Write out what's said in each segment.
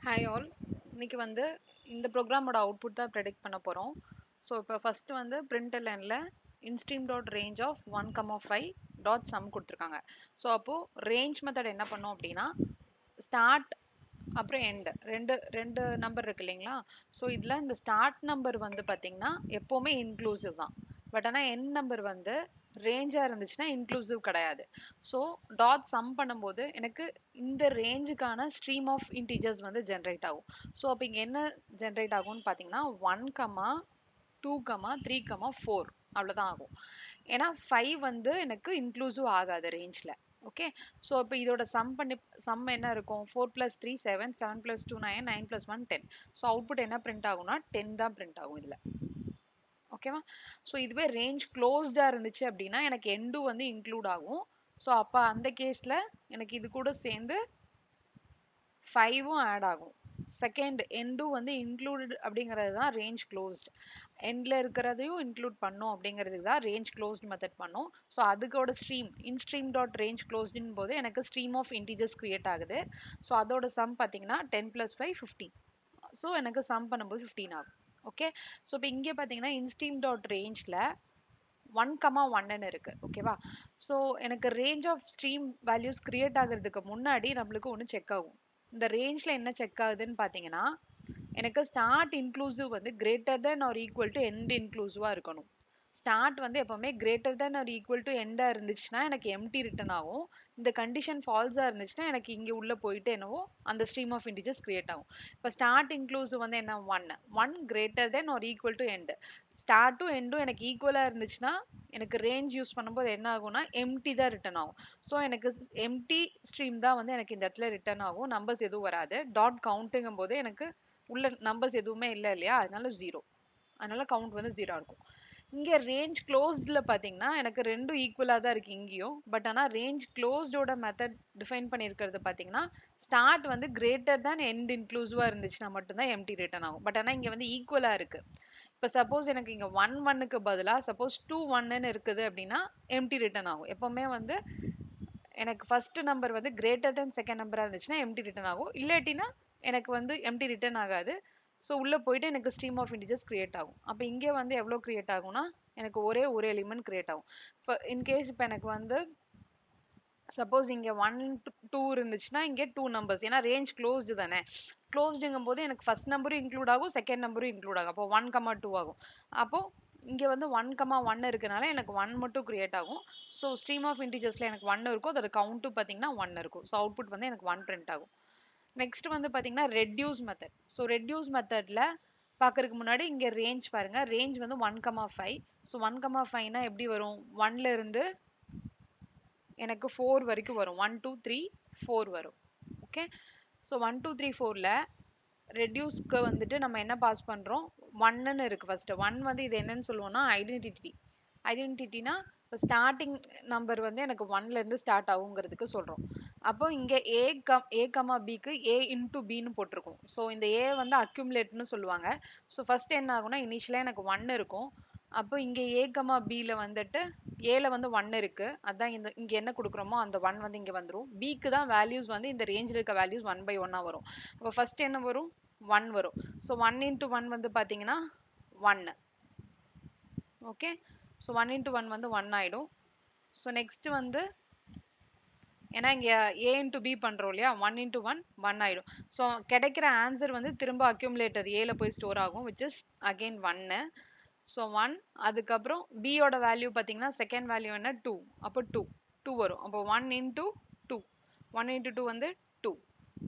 Hi all. இன்னைக்கு வந்து இந்த ப்ரோக்ராமோட அவுட்புட் தான் ப்ரெடிக்ட் பண்ண போகிறோம். ஸோ இப்போ ஃபஸ்ட்டு வந்து printlnல IntStream dot range of 1,5 dot sum கொடுத்துருக்காங்க. ஸோ அப்போது ரேஞ்ச் மெத்தட் என்ன பண்ணோம் அப்படின்னா ஸ்டார்ட் அப்புறம் எண்டு ரெண்டு ரெண்டு நம்பர் இருக்கு இல்லைங்களா. ஸோ இதில் இந்த ஸ்டார்ட் நம்பர் வந்து பார்த்தீங்கன்னா எப்போவுமே இன்க்ளூசிவ் தான். பட் ஆனால் எண்ட் நம்பர் வந்து ரேஞ்சாக இருந்துச்சுன்னா இன்க்ளூசிவ் கிடையாது. ஸோ டாட் சம் பண்ணும்போது எனக்கு இந்த ரேஞ்சுக்கான ஸ்ட்ரீம் ஆஃப் இன்டீஜர்ஸ் வந்து ஜென்ரேட் ஆகும். ஸோ அப்போ இங்கே என்ன ஜென்ரேட் ஆகும்னு பார்த்தீங்கன்னா 1,2,3,4 அவ்வளோதான் ஆகும். ஏன்னா 5 வந்து எனக்கு இன்க்ளூசிவ் ஆகாது ரேஞ்சில். ஓகே. ஸோ இப்போ இதோட சம் என்ன இருக்கும்? 4 + 3 7, 7 + 2 9, 9 + 1 10. ஸோ அவுட்புட் என்ன பிரிண்ட் ஆகும்னா 10 தான் பிரிண்ட் ஆகும் இதில். ஓகேவா? ஸோ இதுவே ரேஞ்ச் க்ளோஸ்டாக இருந்துச்சு அப்படின்னா எனக்கு எண்டும் வந்து இன்க்ளூட் ஆகும். ஸோ அப்போ அந்த கேஸில் எனக்கு இது கூட சேர்ந்து 5ம் ஆட் ஆகும். செகண்ட் எண்டும் வந்து இன்க்ளூடட் அப்படிங்கிறது தான் ரேஞ்ச் க்ளோஸ்ட். எண்டில் இருக்கிறதையும் இன்க்ளூட் பண்ணோம் அப்படிங்கிறதுக்கு தான் ரேஞ்ச் க்ளோஸ்ட் மெத்தட் பண்ணோம். ஸோ அதுக்கோட ஸ்ட்ரீம் இன்ஸ்ட்ரீம் டாட் ரேஞ்ச் க்ளோஸ்டின் போது எனக்கு ஸ்ட்ரீம் ஆஃப் இன்டீஜர்ஸ் கிரியேட் ஆகுது. ஸோ அதோட சம் பார்த்தீங்கன்னா 10 + 5 15. ஸோ எனக்கு சம் பண்ணும்போது 15 ஆகும். ஓகே. ஸோ இப்போ இங்கே பார்த்தீங்கன்னா இன்ஸ்ட்ரீம் டாட் ரேஞ்சில் 1,1ன்னு இருக்குது. ஓகேவா? ஸோ எனக்கு range of stream values create ஆகிறதுக்கு முன்னாடி நம்மளுக்கு ஒன்று செக் ஆகும். இந்த ரேஞ்சில் என்ன செக் ஆகுதுன்னு பார்த்தீங்கன்னா எனக்கு ஸ்டார்ட் இன்க்ளூசிவ் வந்து greater than or equal to end இன்க்ளூசிவாக இருக்கணும். ஸ்டார்ட் வந்து எப்போவுமே greater than or equal to எண்டாக இருந்துச்சுன்னா எனக்கு எம்டி ரிட்டன் ஆகும். இந்த கண்டிஷன் ஃபால்ஸாக இருந்துச்சுன்னா எனக்கு இங்கே உள்ளே போயிட்டு என்னவோ அந்த ஸ்ட்ரீம் ஆஃப் இன்டிஜர்ஸ் கிரியேட் ஆகும். இப்போ ஸ்டார்ட் இன்க்ளூசிவ் வந்து என்ன 1 greater than or equal to end. ஸ்டார்ட்டும் எண்டும் எனக்கு ஈக்குவலாக இருந்துச்சுன்னா எனக்கு ரேஞ்ச் யூஸ் பண்ணும்போது என்ன ஆகும்னா எம்டி தான் ரிட்டர்ன் ஆகும். ஸோ எனக்கு எம்டி ஸ்ட்ரீம் தான் வந்து எனக்கு இந்த இடத்துல ரிட்டர்ன் ஆகும். நம்பர்ஸ் எதுவும் வராது. டாட் கவுண்ட்டுங்கும் போது எனக்கு உள்ள நம்பர்ஸ் எதுவுமே இல்லை இல்லையா, அதனால 0. அதனால கவுண்ட் வந்து 0 இருக்கும். இங்கே ரேஞ்ச் க்ளோஸ்டில் பார்த்தீங்கன்னா எனக்கு ரெண்டும் ஈக்குவலாக தான் இருக்குது இங்கேயும். பட் ஆனால் ரேஞ்ச் க்ளோஸ்டோட மெத்தட் டிஃபைன் பண்ணியிருக்கிறது பார்த்தீங்கன்னா ஸ்டார்ட் வந்து கிரேட்டர் தான் எண்ட் இன்க்ளூசிவாக இருந்துச்சுன்னா மட்டும்தான் எம்டி ரிட்டர்ன் ஆகும். பட் ஆனால் இங்கே வந்து ஈக்குவலாக இருக்குது. இப்போ சப்போஸ் எனக்கு இங்கே 1 1க்கு பதிலாக சப்போஸ் 2 1ன்னு இருக்குது அப்படின்னா எம்டி ரிட்டர்ன் ஆகும். எப்போவுமே வந்து எனக்கு ஃபர்ஸ்ட் நம்பர் வந்து கிரேட்டர் தென் செகண்ட் நம்பராக இருந்துச்சுன்னா எம்டி ரிட்டர்ன் ஆகும். இல்லாட்டினா எனக்கு வந்து எம்டி ரிட்டர்ன் ஆகாது. ஸோ உள்ளே போயிட்டு எனக்கு ஸ்ட்ரீம் ஆஃப் இன்டிஜர்ஸ் கிரியேட் ஆகும். அப்போ இங்கே வந்து எவ்வளோ கிரியேட் ஆகும்னா எனக்கு ஒரு எலிமெண்ட் கிரியேட் ஆகும். இப்போ இன்கேஸ் இப்போ எனக்கு வந்து சப்போஸ் இங்கே 1 2 இருந்துச்சுன்னா இங்கே 2 நம்பர்ஸ். ஏன்னா ரேஞ்ச் க்ளோஸ்டு தானே. க்ளோஸ்டுங்கும் போது எனக்கு ஃபர்ஸ்ட் நம்பரும் இன்க்ளூட் ஆகும், செகண்ட் நம்பரும் இன்க்ளூட் ஆகும். அப்போ 1,2 ஆகும். அப்போது இங்கே வந்து 1,1 இருக்கனால எனக்கு 1 மட்டும் கிரியேட் ஆகும். ஸோ ஸ்ட்ரீம் ஆஃப் இன்டிஜர்ஸில் எனக்கு 1 இருக்கும், அதோட கவுண்ட்டும் பார்த்தீங்கன்னா 1 இருக்கும். ஸோ அவுட்புட் வந்து எனக்கு 1 பிரிண்ட் ஆகும். நெக்ஸ்ட் வந்து பார்த்தீங்கன்னா ரெட்யூஸ் மெத்தட். ஸோ ரெட்யூஸ் மெத்தடில் பார்க்கறதுக்கு முன்னாடி இங்கே ரேஞ்ச் பாருங்கள். ரேஞ்ச் வந்து 1,5. ஸோ 1,5னா எப்படி வரும்? 1ல இருந்து எனக்கு 4 வரைக்கும் வரும். 1 2 3 4 வரும். ஓகே. ஸோ 1 2 3 4ல் ரெட்யூஸ்க்கு வந்துட்டு நம்ம என்ன பாஸ் பண்ணுறோம்? 1ன்னு இருக்குது ஃபஸ்ட்டு. 1 வந்து இது என்னன்னு சொல்லுவோம்னா ஐடென்டிட்டினா இப்போ ஸ்டார்டிங் நம்பர் வந்து எனக்கு 1லேருந்து ஸ்டார்ட் ஆகுங்கிறதுக்கு சொல்கிறோம். அப்போ இங்கே ஏ கமா பிக்கு ஏ இன்ட்டு பின்னு போட்டிருக்கோம். ஸோ இந்த ஏ வந்து அக்யூமுலேட்னு சொல்லுவாங்க. ஸோ ஃபர்ஸ்ட் என்ன ஆகும்னா இனிஷியலாக எனக்கு 1 இருக்கும். அப்போ இங்கே ஏ கமா பியில் வந்துட்டு ஏல வந்து 1 இருக்குது. அதான் இங்கே என்ன கொடுக்குறோமோ அந்த 1 வந்து இங்கே வந்துடும். பிக்கு தான் வேல்யூஸ் வந்து இந்த ரேஞ்சில் இருக்க வேல்யூஸ் 1 by 1 வரும். அப்போ ஃபர்ஸ்ட் என்ன வரும்? 1 வரும். ஸோ 1 × 1 வந்து பார்த்தீங்கன்னா 1. ஓகே. ஸோ 1 × 1 வந்து 1 ஆகிடும். ஸோ நெக்ஸ்ட் வந்து ஏன்னா இங்கே ஏ இன்ட்டு பி பண்ணுறோம் இல்லையா, 1 × 1 1 ஆகிடும். ஸோ கிடைக்கிற ஆன்சர் வந்து திரும்ப அக்யூமுலேட்டர் ஏல போய் ஸ்டோர் ஆகும், விச் இஸ் அகெயின் 1. ஸோ 1. அதுக்கப்புறம் பியோட வேல்யூ பார்த்தீங்கன்னா செகண்ட் வேல்யூ என்ன 2. அப்போ 2 வரும். அப்போ 1 × 2 1 × 2 வந்து 2.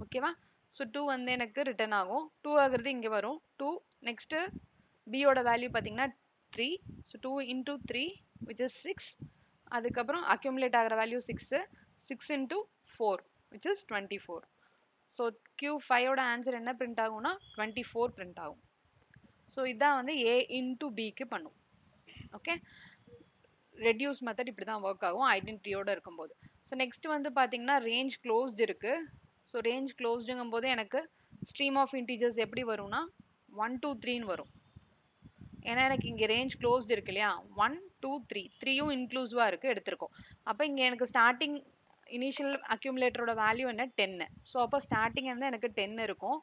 ஓகேவா? ஸோ 2 வந்து எனக்கு ரிட்டர்ன் ஆகும். 2 ஆகிறது இங்கே வரும் 2. நெக்ஸ்ட்டு பியோட வேல்யூ பார்த்தீங்கன்னா 3. So 2 × 3 which is 6. அதுக்கப்புறம் அக்யூமுலேட் ஆகிற வேல்யூ 6. 6 × 4 which is 24. ஸோ Q5ஓட ஆன்சர் என்ன பிரிண்ட் ஆகும்னா 24 பிரிண்ட் ஆகும். ஸோ இதான் வந்து ஏ இன்ட்டு பிக்கு பண்ணும். ஓகே. ரெடியூஸ் மெத்தட் இப்படி தான் ஒர்க் ஆகும் ஐடென்டிட்டியோடு இருக்கும்போது. ஸோ நெக்ஸ்ட் வந்து பார்த்தீங்கன்னா ரேஞ்ச் க்ளோஸ்டு இருக்குது. ஸோ ரேஞ்ச் க்ளோஸ்டுங்கும் போது எனக்கு ஸ்ட்ரீம் ஆஃப் இன்டீஜர்ஸ் எப்படி வரும்னா 1 2 3ன்னு வரும். ஏன்னா எனக்கு இங்கே ரேஞ்ச் க்ளோஸ்டு இருக்கு இல்லையா, 1 2 3 3யும் இன்க்ளூசிவாக இருக்குது எடுத்திருக்கோம். அப்போ இங்கே எனக்கு இனிஷியல் அக்யூமுலேட்டரோட வேல்யூ என்ன 10. ஸோ அப்போ ஸ்டார்டிங் வந்து எனக்கு 10 இருக்கும்.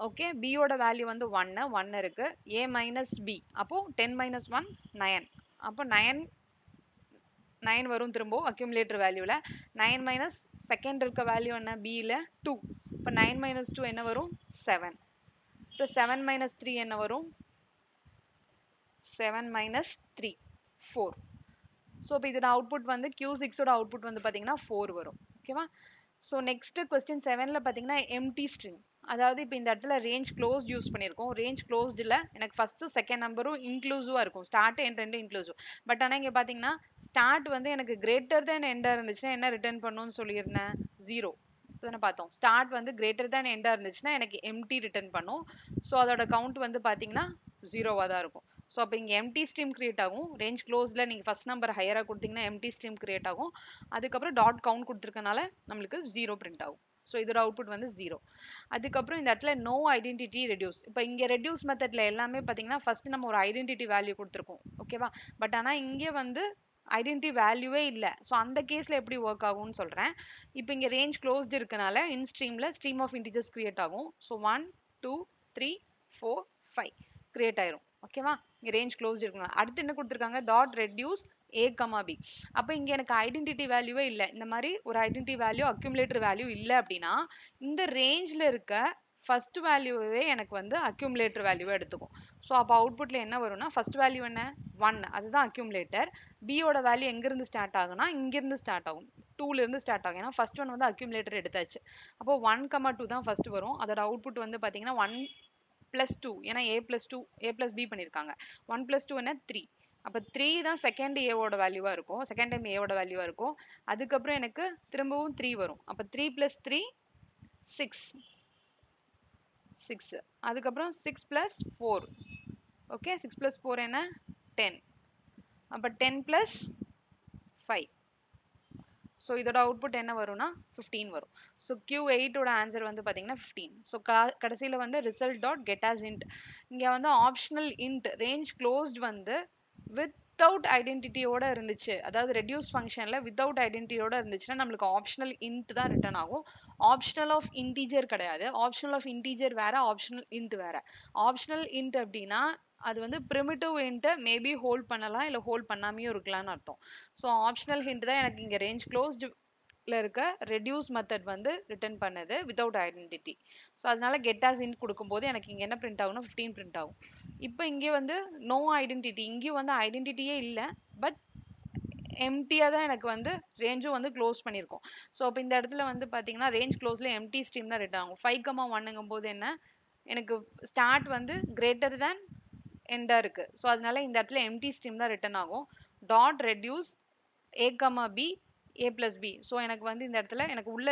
ஓகே, b ஓட வேல்யூ வந்து 1 இருக்கு. a மைனஸ் b, அப்போ 10 மைனஸ் 1 9. அப்போ 9 வரும் திரும்ப அக்யூமுலேட்டர் வேல்யூல. 9 மைனஸ் செகண்ட் இருக்க வேல்யூ என்ன b ல 2. இப்போ 9 மைனஸ் 2 என்ன வரும் 7. இப்போ 7 மைனஸ் 3 என்ன வரும் 7 மைனஸ் 3 4. ஸோ இப்போ இதோட அவுட்புட் வந்து Q6 ஓட அவுட்புட் வந்து பார்த்தீங்கன்னா 4 வரும். ஓகேவா? ஸோ நெக்ஸ்ட் கொஸ்டின் 7ல பார்த்தீங்கன்னா எம்டி ஸ்ட்ரிங். அதாவது இப்போ இந்த இடத்துல ரேஞ்ச் க்ளோஸ் யூஸ் பண்ணியிருக்கோம். ரேஞ்ச் க்ளோஸ்டில் எனக்கு ஃபஸ்ட்டு செகண்ட் நம்பரும் இன்க்ளூசிவாக இருக்கும். ஸ்டார்ட் எண்ட் ரெண்டு இன்க்ளூசிவ். பட் ஆனால் இங்கே பார்த்தீங்கன்னா ஸ்டார்ட் வந்து எனக்கு கிரேட்டர் தேன் எண்டாக இருந்துச்சுன்னா என்ன ரிட்டர்ன் பண்ணணும்னு சொல்லியிருந்தேன் 0 தானே பார்த்தோம். ஸ்டார்ட் வந்து கிரேட்டர் தேன் எண்டாக இருந்துச்சுன்னா எனக்கு எம்டி ரிட்டர்ன் பண்ணும். ஸோ அதோட கவுண்ட் வந்து பார்த்தீங்கன்னா 0வாக தான் இருக்கும். ஸோ அப்போ இங்கே எம்டி ஸ்ட்ரீம் கிரியேட் ஆகும். ரேஞ்ச் க்ளோஸில் நீங்கள் ஃபஸ்ட் நம்பர் ஹையராக கொடுத்தீங்கன்னா எம்டி ஸ்ட்ரீம் கிரியேட் ஆகும். அதுக்கப்புறம் டாட் கவுண்ட் கொடுத்துருக்கனால நம்மளுக்கு 0 பிரிண்ட் ஆகும். ஸோ இதோட அவுட்புட் வந்து 0. அதுக்கப்புறம் இந்த இடத்துல நோ ஐடென்டிட்டி ரெடியூஸ். இப்போ இங்கே ரெடியூஸ் மெத்தடில் எல்லாமே பார்த்தீங்கன்னா ஃபஸ்ட்டு நம்ம ஒரு ஐடென்டிட்டி வேல்யூ கொடுத்துருக்கோம். ஓகேவா? பட் ஆனால் இங்கே வந்து ஐடென்டிட்டி வேல்யூவே இல்லை. ஸோ அந்த கேஸில் எப்படி ஒர்க் ஆகும்னு சொல்கிறேன். இப்போ இங்கே ரேஞ்ச் க்ளோஸ்டு இருக்கனால இன் ஸ்ட்ரீமில் ஸ்ட்ரீம் ஆஃப் இன்டிஜர்ஸ் கிரியேட் ஆகும். ஸோ 1 2 3 4 5 கிரியேட் ஆயிரும். ஓகேவா? இங்கே ரேஞ்ச் க்ளோஸ்டு இருக்குங்க. அடுத்து என்ன கொடுத்துருக்காங்க டாட் ரெடியூஸ் a, b. அப்போ இங்கே எனக்கு ஐடென்டிட்டி வேல்யூவே இல்லை. இந்த மாதிரி ஒரு ஐடென்டிட்டி வேல்யூ அக்யூமுலேட்டர் வேல்யூ இல்லை அப்படின்னா இந்த ரேஞ்சில் இருக்க ஃபர்ஸ்ட் வேல்யூவே எனக்கு வந்து அக்யூமுலேட்டர் வேல்யூவை எடுத்துக்கும். ஸோ அப்போ அவுட்புட்டில் என்ன வரும்னா ஃபர்ஸ்ட் வேல்யூ என்ன 1, அதுதான் அக்யூமுலேட்டர். பியோட வேல்யூ எங்கேருந்து ஸ்டார்ட் ஆகுனா இங்கேருந்து ஸ்டார்ட் ஆகும், 2லேருந்து ஸ்டார்ட் ஆகும். ஏன்னா ஃபர்ஸ்ட் ஒன் வந்து அக்யூமுலேட்டர் எடுத்தாச்சு. அப்போ 1, 2 தான் ஃபர்ஸ்ட் வரும். அதோட அவுட்புட் வந்து பார்த்தீங்கன்னா 1 + 2. ஏன்னா a + b பண்ணியிருக்காங்க. 1 + 2 என்ன 3. அப்போ 3 தான் செகண்ட் ஏவோட வேல்யூவாக இருக்கும், செகண்ட் டைம் ஏவோட வேல்யூவாக இருக்கும். அதுக்கப்புறம் எனக்கு திரும்பவும் 3 வரும். அப்போ 3 + 3 6. அதுக்கப்புறம் 6 + 4. ஓகே, 6 + 4 என்ன 10. அப்போ 10 + 5. ஸோ இதோட அவுட்புட் என்ன வரும்னா 15 வரும். ஸோ Q8ஓட ஆன்சர் வந்து பார்த்தீங்கன்னா 15. ஸோ கடைசியில் வந்து result dot get as int. இங்கே வந்து ஆப்ஷனல் இன்ட் ரேஞ்ச் க்ளோஸ்ட் வந்து வித்தவுட் ஐடென்டிட்டியோட இருந்துச்சு. அதாவது ரெடியூஸ் ஃபங்க்ஷனில் வித்தவுட் ஐடென்டிட்டியோட இருந்துச்சுன்னா நம்மளுக்கு ஆப்ஷனல் இன்ட் தான் ரிட்டர்ன் ஆகும். ஆப்ஷனல் ஆஃப் இன்டீஜர் கிடையாது. ஆப்ஷனல் ஆஃப் இன்டீஜர் வேற, ஆப்ஷனல் இன்ட் வேற. ஆப்ஷனல் இன்ட் அப்படின்னா அது வந்து ப்ரிமிட்டிவ் இன்ட்டை மேபி ஹோல்ட் பண்ணலாம், இல்லை ஹோல்ட் பண்ணாமையும் இருக்கலாம்னு அர்த்தம். ஸோ ஆப்ஷனல் ஹிண்ட் தான் எனக்கு இங்கே ரேஞ்ச் க்ளோஸ்டில் இருக்க ரெடியூஸ் மெத்தட் வந்து ரிட்டர்ன் பண்ணது வித்தவுட் ஐடென்டிட்டி. ஸோ அதனால கெட் ஆஸ் இன்ட் கொடுக்கும்போது எனக்கு இங்கே என்ன பிரிண்ட் ஆகும்னா 15 பிரிண்ட் ஆகும். இப்போ இங்கே வந்து நோ ஐடென்டிட்டி, இங்கேயும் வந்து ஐடென்டிட்டியே இல்லை, பட் எம்டியாக தான் எனக்கு வந்து ரேஞ்சும் வந்து க்ளோஸ் பண்ணியிருக்கோம். ஸோ அப்போ இந்த இடத்துல வந்து பார்த்தீங்கன்னா ரேஞ்ச் க்ளோஸில் எம்டி ஸ்ட்ரீம் தான் ரிட்டர்ன் ஆகும். 5, 1 என்ன எனக்கு ஸ்டார்ட் வந்து கிரேட்டர் தேன் எண்டாக இருக்குது. ஸோ அதனால இந்த இடத்துல எம்டி ஸ்ட்ரீம் தான் ரிட்டர்ன் ஆகும். Dot reduce a, b, a + b. So எனக்கு வந்து இந்த இடத்துல எனக்கு உள்ள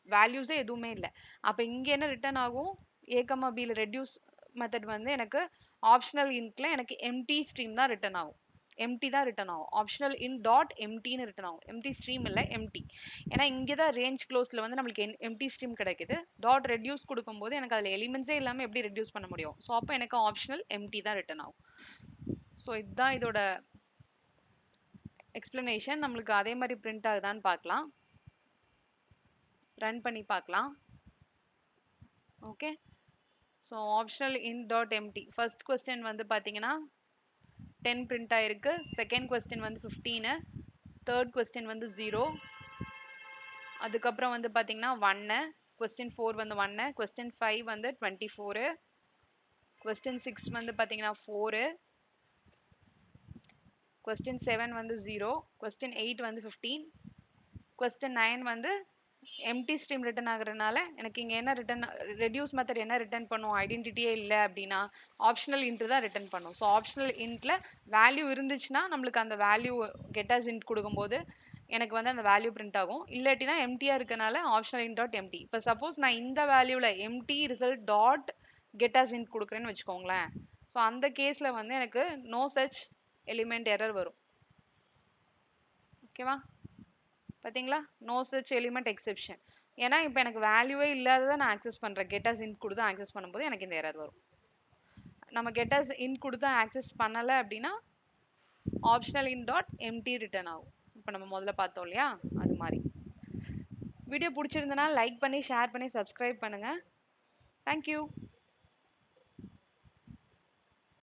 வேல்யூஸே எதுவுமே இல்லை. அப்போ இங்கே என்ன ரிட்டர்ன் ஆகும் a, bல ரெடியூஸ் மெத்தட் வந்து எனக்கு ஆப்ஷனல் இன்ட்ல எனக்கு எம்டி ஸ்ட்ரீம் தான் ரிட்டர்ன் ஆகும். எம்டி தான் ரிட்டர்ன் ஆகும். ஆப்ஷனல் இன் டாட் எம்டின்னு ரிட்டர்ன் ஆகும். எம்டி ஸ்ட்ரீம் இல்லை எம்டி. ஏன்னா இங்கே தான் ரேஞ்ச் க்ளோஸில் வந்து நம்மளுக்கு எம்டி ஸ்ட்ரீம் கிடைக்குது. டாட் ரெடியூஸ் கொடுக்கும்போது எனக்கு அதில் எலிமெண்ட்ஸே இல்லாமல் எப்படி ரெடியூஸ் பண்ண முடியும்? ஸோ அப்போ எனக்கு ஆப்ஷனல் எம்டி தான் ரிட்டர்ன் ஆகும். ஸோ இதுதான் இதோட எக்ஸ்பிளனேஷன். நம்மளுக்கு அதே மாதிரி பிரிண்ட் ஆகுதான்னு பார்க்கலாம், ரன் பண்ணி பார்க்கலாம். Okay, so optional int dot empty first question வந்து பார்த்தீங்கன்னா 10 பிரிண்ட் ஆயிருக்கு. செகண்ட் கொஸ்டின் வந்து 15, தேர்ட் கொஸ்டின் வந்து 0, அதுக்கப்புறம் வந்து பார்த்தீங்கன்னா 1, கொஸ்டின் 4 வந்து 1, கொஸ்டின் 5 வந்து 24, கொஸ்டின் 6 வந்து பார்த்தீங்கன்னா 4, கொஸ்டின் 7 வந்து 0, கொஸ்டின் 8 வந்து 15, கொஸ்டின் 9 வந்து எம்டி ஸ்ட்ரீம் ரிட்டர்ன் ஆகுறதுனால எனக்கு இங்கே என்ன ரிட்டர்ன் ரெடியூஸ் மெத்தட் என்ன ரிட்டர்ன் பண்ணும்? ஐடென்டிட்டியே இல்லை அப்படின்னா ஆப்ஷனல் இன்ட் தான் ரிட்டர்ன் பண்ணும். ஸோ ஆப்ஷனல் இன்ட்ல வேல்யூ இருந்துச்சுன்னா நம்மளுக்கு அந்த வேல்யூ கெட் ஆஸ் இன்ட் கொடுக்கும்போது எனக்கு வந்து அந்த வேல்யூ பிரிண்ட் ஆகும். இல்லாட்டினா எம்டியாக இருக்கனால ஆப்ஷனல் இன்ட் டாட் எம்டி. இப்போ சப்போஸ் நான் இந்த வேல்யூவில் empty result dot get as int கொடுக்குறேன்னு வச்சுக்கோங்களேன். ஸோ அந்த கேஸில் வந்து எனக்கு நோ சச் எலிமெண்ட் எரர் வரும். ஓகேவா? பார்த்தீங்களா? No such element exception. ஏன்னா இப்போ எனக்கு வேல்யூவே இல்லாததை நான் ஆக்சஸ் பண்ணுறேன். கெட் ஆஸ் இன்ட் கொடுத்து ஆக்சஸ் பண்ணும்போது எனக்கு இந்த எரர் வரும். நம்ம கெட் ஆஸ் இன்ட் கொடுத்து ஆக்சஸ் பண்ணலை அப்படின்னா optional int dot empty return ஆகும். இப்போ நம்ம முதல்ல பார்த்தோம் இல்லையா, அது மாதிரி. வீடியோ பிடிச்சிருந்தனா லைக் பண்ணி ஷேர் பண்ணி சப்ஸ்கிரைப் பண்ணுங்கள். தேங்க்யூ.